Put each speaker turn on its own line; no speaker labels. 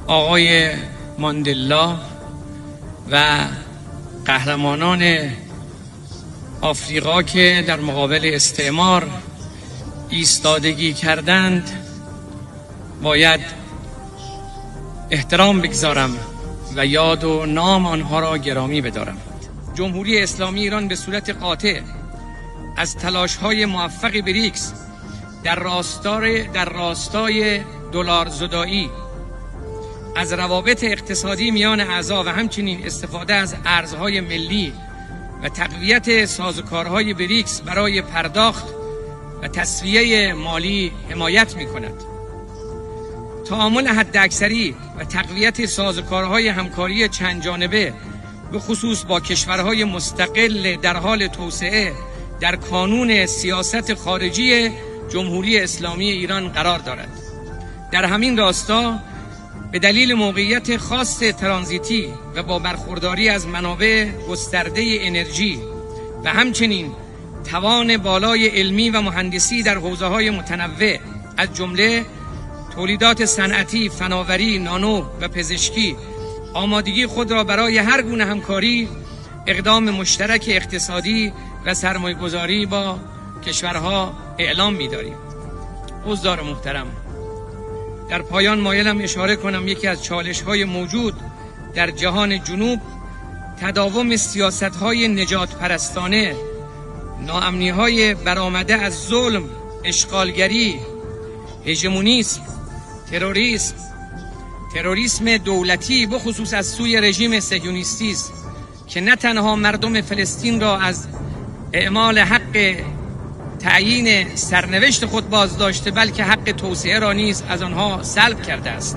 آقای ماندلا و قهرمانان آفریقا که در مقابل استعمار ایستادگی کردند باید احترام بگذارم و یاد و نام آنها را گرامی بدارم. جمهوری اسلامی ایران به صورت قاطع از تلاش‌های موفق بریکس در راستای دلار زدایی، از روابط اقتصادی میان اعضا و همچنین استفاده از ارزهای ملی و تقویت سازوکارهای بریکس برای پرداخت و تسویه مالی حمایت می‌کند. تعامل حداکثری و تقویت سازوکارهای همکاری چند جانبه به خصوص با کشورهای مستقل در حال توسعه در کانون سیاست خارجی جمهوری اسلامی ایران قرار دارد. در همین راستا به دلیل موقعیت خاص ترانزیتی و با برخورداری از منابع گسترده انرژی و همچنین توان بالای علمی و مهندسی در حوزه‌های متنوع از جمله تولیدات صنعتی، فناوری، نانو و پزشکی، آمادگی خود را برای هر گونه همکاری، اقدام مشترک اقتصادی و سرمایه‌گذاری با کشورها اعلام می‌داریم. حضار محترم، در پایان مایلم اشاره کنم یکی از چالش‌های موجود در جهان جنوب تداوم سیاست‌های نجات پرستانه، ناامنی‌های برآمده از ظلم، اشغالگری، هژمونیسم، تروریسم دولتی بخصوص از سوی رژیم صهیونیستی است که نه تنها مردم فلسطین را از اعمال حق تعیین سرنوشت خود باز داشته بلکه حق توسعه را نیز از آنها سلب کرده است.